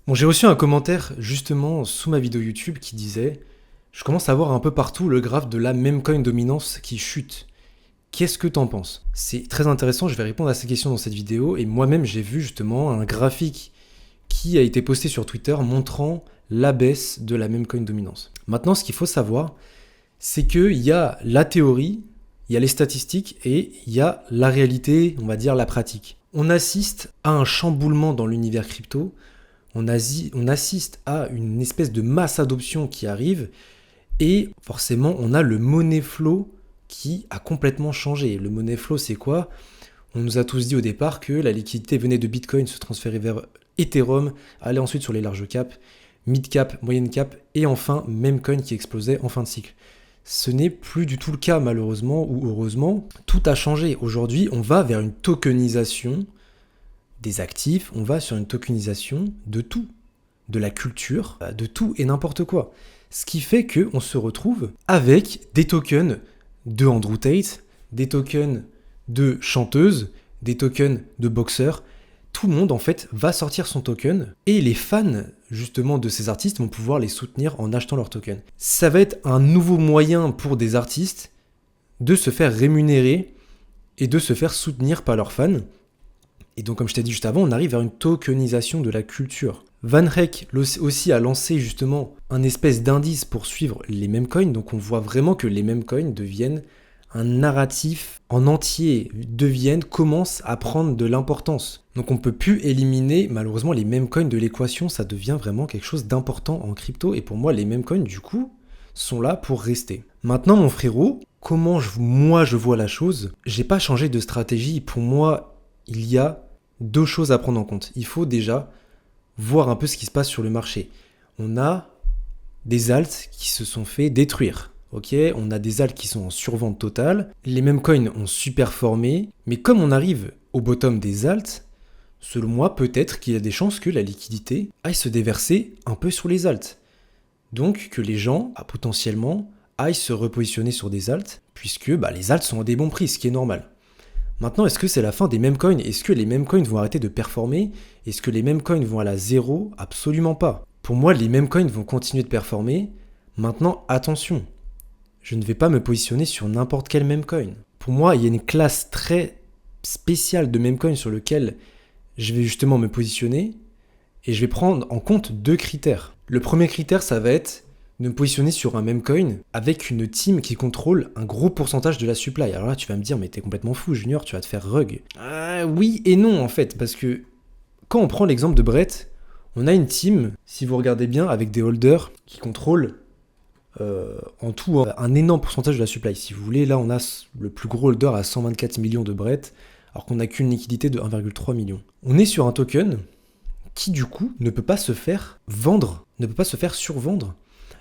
Bon, j'ai reçu un commentaire justement sous ma vidéo YouTube qui disait: je commence à voir un peu partout le graphe de la meme coin dominance qui chute. Qu'est-ce que t'en penses? C'est très intéressant, je vais répondre à ces questions dans cette vidéo et moi-même j'ai vu justement un graphique qui a été posté sur Twitter montrant la baisse de la meme coin dominance. Maintenant, ce qu'il faut savoir, c'est qu'il y a la théorie, il y a les statistiques et il y a la réalité, on va dire la pratique. On assiste à un chamboulement dans l'univers crypto. On assiste à une espèce de masse adoption qui arrive et forcément on a le money flow qui a complètement changé. Le money flow, c'est quoi? On nous a tous dit au départ que la liquidité venait de Bitcoin, se transférer vers Ethereum, aller ensuite sur les larges caps, mid cap, moyenne cap et enfin Memecoin qui explosait en fin de cycle. Ce n'est plus du tout le cas malheureusement ou heureusement. Tout a changé. Aujourd'hui, on va vers une tokenisation des actifs, on va sur une tokenisation de tout, de la culture, de tout et n'importe quoi. Ce qui fait qu'on se retrouve avec des tokens de Andrew Tate, des tokens de chanteuses, des tokens de boxeurs. Tout le monde en fait va sortir son token et les fans justement de ces artistes vont pouvoir les soutenir en achetant leur token. Ça va être un nouveau moyen pour des artistes de se faire rémunérer et de se faire soutenir par leurs fans. Et donc, comme je t'ai dit juste avant, on arrive vers une tokenisation de la culture. Van Eck aussi a lancé justement un espèce d'indice pour suivre les meme coins. Donc, on voit vraiment que les meme coins deviennent un narratif en entier, commencent à prendre de l'importance. Donc, on ne peut plus éliminer malheureusement les meme coins de l'équation. Ça devient vraiment quelque chose d'important en crypto. Et pour moi, les meme coins, du coup, sont là pour rester. Maintenant, mon frérot, comment moi je vois la chose, j'ai pas changé de stratégie. Pour moi, il y a deux choses à prendre en compte. Il faut déjà voir un peu ce qui se passe sur le marché. On a des alts qui se sont fait détruire. Ok, on a des alts qui sont en survente totale. Les mêmes coins ont superformé. Mais comme on arrive au bottom des alts, selon moi, peut-être qu'il y a des chances que la liquidité aille se déverser un peu sur les alts. Donc que les gens, potentiellement, aillent se repositionner sur des alts, puisque les alts sont à des bons prix, ce qui est normal. Maintenant, est-ce que c'est la fin des meme coins? Est-ce que les meme coins vont arrêter de performer? Est-ce que les meme coins vont à la zéro? Absolument pas. Pour moi, les meme coins vont continuer de performer. Maintenant, attention, je ne vais pas me positionner sur n'importe quel meme coin. Pour moi, il y a une classe très spéciale de meme coins sur lequel je vais justement me positionner et je vais prendre en compte deux critères. Le premier critère, ça va être de me positionner sur un meme coin avec une team qui contrôle un gros pourcentage de la supply. Alors là, tu vas me dire, mais t'es complètement fou, Junior, tu vas te faire rug. Oui et non, en fait, parce que quand on prend l'exemple de Brett, on a une team, si vous regardez bien, avec des holders qui contrôlent en tout un énorme pourcentage de la supply. Si vous voulez, là, on a le plus gros holder à 124 millions de Brett, alors qu'on n'a qu'une liquidité de 1,3 million. On est sur un token qui, du coup, ne peut pas se faire vendre, ne peut pas se faire survendre.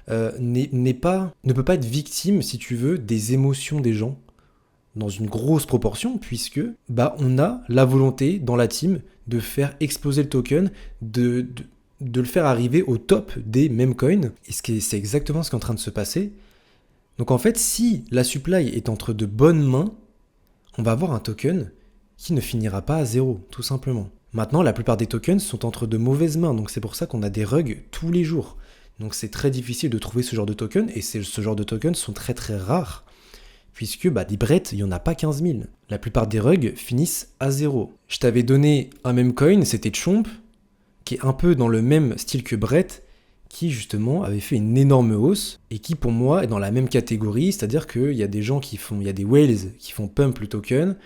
Ne peut pas être victime, si tu veux, des émotions des gens dans une grosse proportion, puisque on a la volonté dans la team de faire exploser le token, de le faire arriver au top des meme coins, et c'est exactement ce qui est en train de se passer. Donc en fait, si la supply est entre de bonnes mains, on va avoir un token qui ne finira pas à zéro, tout simplement. Maintenant, la plupart des tokens sont entre de mauvaises mains, donc c'est pour ça qu'on a des rugs tous les jours. Donc c'est très difficile de trouver ce genre de tokens, et ce genre de tokens sont très très rares, puisque des Brett, il n'y en a pas 15 000. La plupart des rugs finissent à zéro. Je t'avais donné un meme coin, c'était Chomp, qui est un peu dans le même style que Brett, qui justement avait fait une énorme hausse, et qui pour moi est dans la même catégorie, c'est-à-dire qu'il y a des gens il y a des whales qui font pump le token,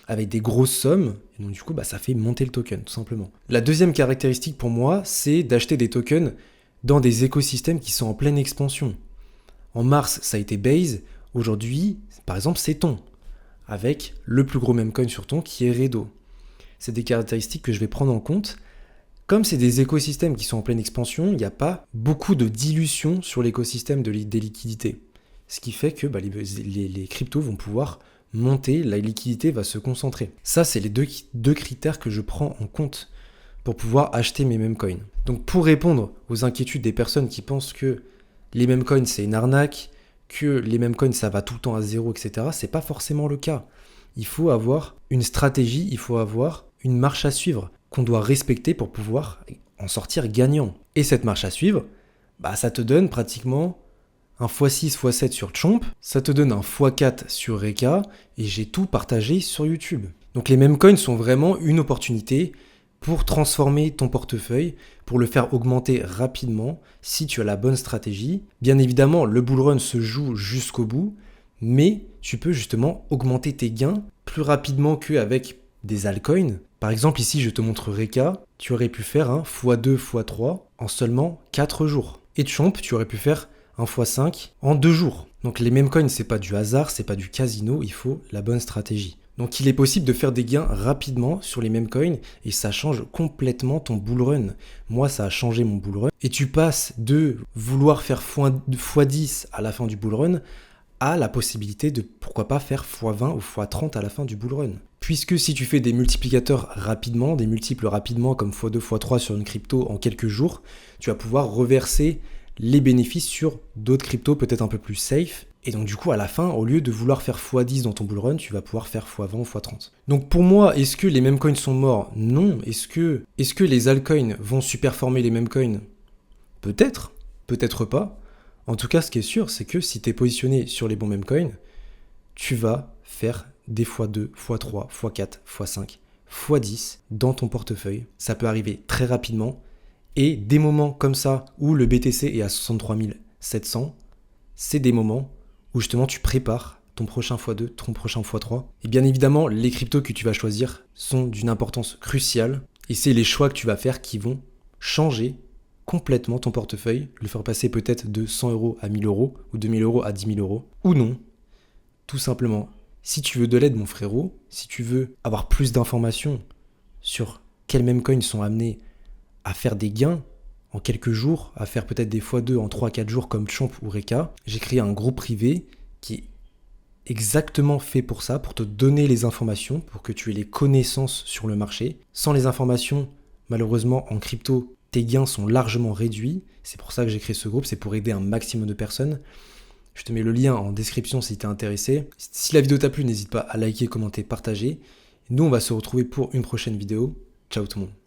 avec des grosses sommes, et donc du coup ça fait monter le token, tout simplement. La deuxième caractéristique pour moi, c'est d'acheter des tokens dans des écosystèmes qui sont en pleine expansion. En mars, ça a été Base. Aujourd'hui, par exemple, c'est Ton, avec le plus gros meme coin sur Ton qui est Redo. C'est des caractéristiques que je vais prendre en compte. Comme c'est des écosystèmes qui sont en pleine expansion, il n'y a pas beaucoup de dilution sur l'écosystème des liquidités. Ce qui fait que les cryptos vont pouvoir monter, la liquidité va se concentrer. Ça, c'est les deux critères que je prends en compte pour pouvoir acheter mes meme coins. Donc pour répondre aux inquiétudes des personnes qui pensent que les meme coins c'est une arnaque, que les meme coins ça va tout le temps à zéro, etc., c'est pas forcément le cas. Il faut avoir une stratégie, il faut avoir une marche à suivre qu'on doit respecter pour pouvoir en sortir gagnant. Et cette marche à suivre, ça te donne pratiquement un x6, x7 sur Chomp, ça te donne un x4 sur Reka, et j'ai tout partagé sur YouTube. Donc les meme coins sont vraiment une opportunité pour transformer ton portefeuille, pour le faire augmenter rapidement si tu as la bonne stratégie. Bien évidemment, le bull run se joue jusqu'au bout, mais tu peux justement augmenter tes gains plus rapidement qu'avec des altcoins. Par exemple, ici, je te montre Reka, tu aurais pu faire un x2, x3 en seulement 4 jours. Et Chomp, tu aurais pu faire un x5 en 2 jours. Donc les meme coins, c'est pas du hasard, c'est pas du casino, il faut la bonne stratégie. Donc il est possible de faire des gains rapidement sur les meme coins et ça change complètement ton bull run. Moi, ça a changé mon bull run. Et tu passes de vouloir faire x10 à la fin du bull run à la possibilité de pourquoi pas faire x20 ou x30 à la fin du bull run. Puisque si tu fais des multiplicateurs rapidement, des multiples rapidement comme x2, x3 sur une crypto en quelques jours, tu vas pouvoir reverser les bénéfices sur d'autres cryptos peut-être un peu plus safe. Et donc du coup à la fin, au lieu de vouloir faire x10 dans ton bull run, tu vas pouvoir faire x20 ou x30. Donc pour moi, est-ce que les meme coins sont morts? Non. Est-ce que les altcoins vont superformer les meme coins? Peut-être, peut-être pas. En tout cas, ce qui est sûr, c'est que si tu es positionné sur les bons meme coins, tu vas faire des x2, x3, x4, x5, x10 dans ton portefeuille. Ça peut arriver très rapidement. Et des moments comme ça où le BTC est à 63 700, c'est des moments où justement tu prépares ton prochain x2, ton prochain x3. Et bien évidemment, les cryptos que tu vas choisir sont d'une importance cruciale. Et c'est les choix que tu vas faire qui vont changer complètement ton portefeuille, le faire passer peut-être de 100 euros à 1000 euros, ou de 1000 euros à 10 000 euros, ou non. Tout simplement, si tu veux de l'aide, mon frérot, si tu veux avoir plus d'informations sur quels meme coins sont amenés à faire des gains en quelques jours, à faire peut-être des x2 en 3-4 jours comme Chomp ou Reka, j'ai créé un groupe privé qui est exactement fait pour ça, pour te donner les informations, pour que tu aies les connaissances sur le marché. Sans les informations, malheureusement, en crypto, tes gains sont largement réduits. C'est pour ça que j'ai créé ce groupe, c'est pour aider un maximum de personnes. Je te mets le lien en description si tu es intéressé. Si la vidéo t'a plu, n'hésite pas à liker, commenter, partager. Nous, on va se retrouver pour une prochaine vidéo. Ciao tout le monde.